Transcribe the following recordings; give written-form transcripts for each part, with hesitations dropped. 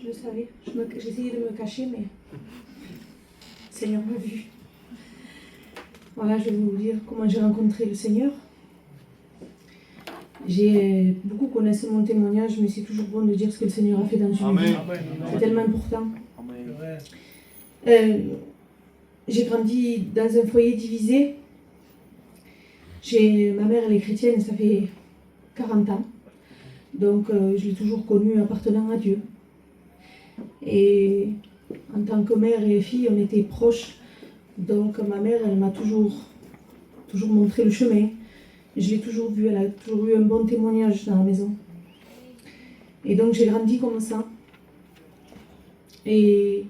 je le savais. J'essayais de me cacher, mais le Seigneur m'a vu. Voilà, je vais vous dire comment j'ai rencontré le Seigneur. Beaucoup connaissent mon témoignage, mais c'est toujours bon de dire ce que le Seigneur a fait dans une vie. C'est tellement important. J'ai grandi dans un foyer divisé. Ma mère, elle est chrétienne, ça fait 40 ans. Donc, je l'ai toujours connue appartenant à Dieu. Et en tant que mère et fille, on était proches. Donc, ma mère, elle m'a toujours montré le chemin. Je l'ai toujours vue, elle a toujours eu un bon témoignage dans la maison. Et donc, j'ai grandi comme ça. Et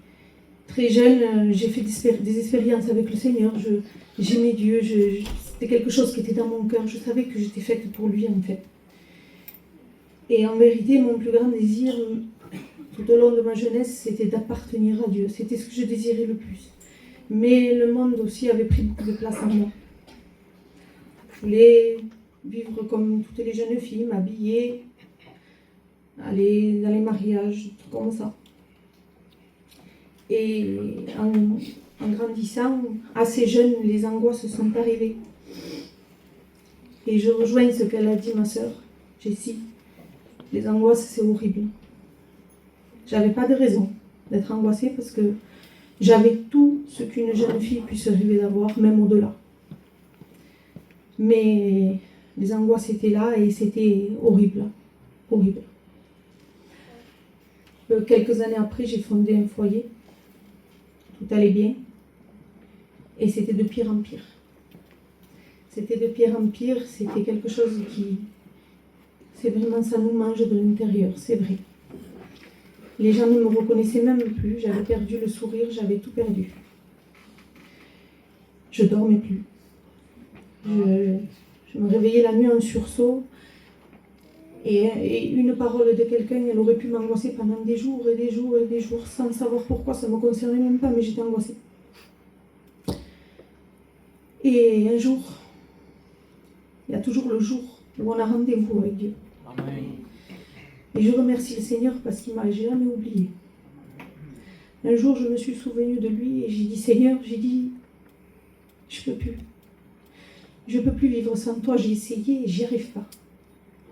très jeune, j'ai fait des expériences avec le Seigneur. J'aimais Dieu, c'était quelque chose qui était dans mon cœur. Je savais que j'étais faite pour lui, en fait. Et en vérité, mon plus grand désir, tout au long de ma jeunesse, c'était d'appartenir à Dieu. C'était ce que je désirais le plus. Mais le monde aussi avait pris beaucoup de place en moi. Je voulais vivre comme toutes les jeunes filles, m'habiller, aller dans les mariages, tout comme ça. Et en grandissant, assez jeune, les angoisses sont arrivées. Et je rejoins ce qu'elle a dit, ma sœur, Jessie. Les angoisses, c'est horrible. J'avais pas de raison d'être angoissée parce que j'avais tout ce qu'une jeune fille puisse rêver d'avoir, même au-delà. Mais les angoisses étaient là et c'était horrible. Horrible. Quelques années après, j'ai fondé un foyer. Tout allait bien. Et c'était de pire en pire. C'était de pire en pire. C'était quelque chose qui... C'est vraiment, ça nous mange de l'intérieur, c'est vrai. Les gens ne me reconnaissaient même plus. J'avais perdu le sourire, j'avais tout perdu. Je dormais plus. Je me réveillais la nuit en sursaut. Et une parole de quelqu'un, elle aurait pu m'angoisser pendant des jours et des jours et des jours, sans savoir pourquoi, ça ne me concernait même pas, mais j'étais angoissée. Et un jour, il y a toujours le jour où on a rendez-vous avec Dieu. Amen. Et je remercie le Seigneur parce qu'il ne m'a jamais oublié. Un jour, je me suis souvenue de lui et j'ai dit, Seigneur, je ne peux plus. Je ne peux plus vivre sans toi, j'ai essayé et j'y arrive pas.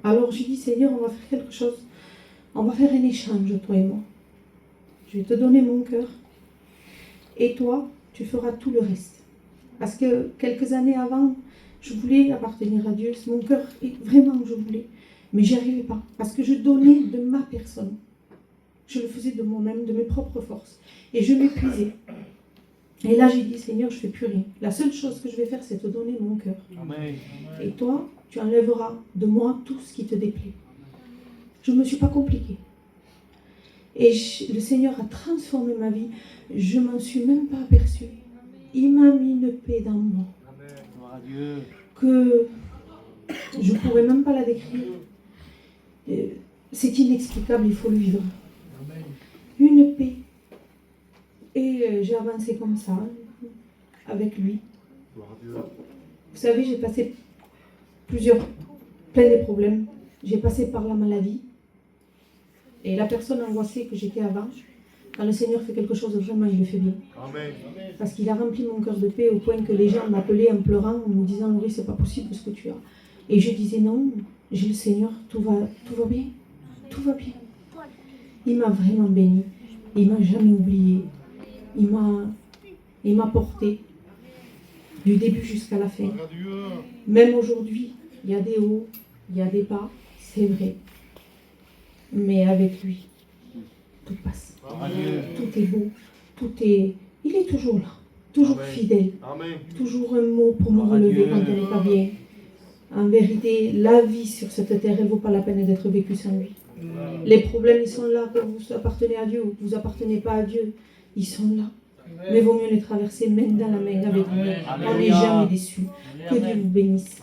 Alors j'ai dit, Seigneur, on va faire quelque chose. On va faire un échange, toi et moi. Je vais te donner mon cœur. Et toi, tu feras tout le reste. Parce que quelques années avant, je voulais appartenir à Dieu. Mon cœur, vraiment, je voulais. Mais j'y arrivais pas. Parce que je donnais de ma personne. Je le faisais de moi-même, de mes propres forces. Et je m'épuisais. Et là, j'ai dit, Seigneur, je ne fais plus rien. La seule chose que je vais faire, c'est te donner mon cœur. Amen. Et toi, tu enlèveras de moi tout ce qui te déplaît. Je ne me suis pas compliquée. Et le Seigneur a transformé ma vie. Je ne m'en suis même pas aperçue. Il m'a mis une paix dans moi. Que je ne pourrais même pas la décrire. C'est inexplicable, il faut le vivre. Une paix. Et j'ai avancé comme ça, avec lui. Vous savez, j'ai passé plein de problèmes. J'ai passé par la maladie. Et la personne angoissée que j'étais avant, quand le Seigneur fait quelque chose, vraiment, il le fait bien. Amen. Parce qu'il a rempli mon cœur de paix au point que les gens m'appelaient en pleurant, en me disant, Laurie, c'est pas possible ce que tu as. Et je disais, non, j'ai le Seigneur, tout va bien. Tout va bien. Il m'a vraiment béni. Il m'a jamais oublié. Il m'a porté du début jusqu'à la fin. Même aujourd'hui, il y a des hauts, il y a des bas, c'est vrai. Mais avec lui, tout passe. Tout est beau, il est toujours là, toujours fidèle. Toujours un mot pour me relever quand on n'est pas bien. En vérité, la vie sur cette terre, elle ne vaut pas la peine d'être vécue sans lui. Les problèmes, ils sont là, que vous appartenez à Dieu ou que vous appartenez pas à Dieu, ils sont là. Mais vaut mieux les traverser main dans la main avec lui. On n'est jamais déçu. Que Dieu vous bénisse.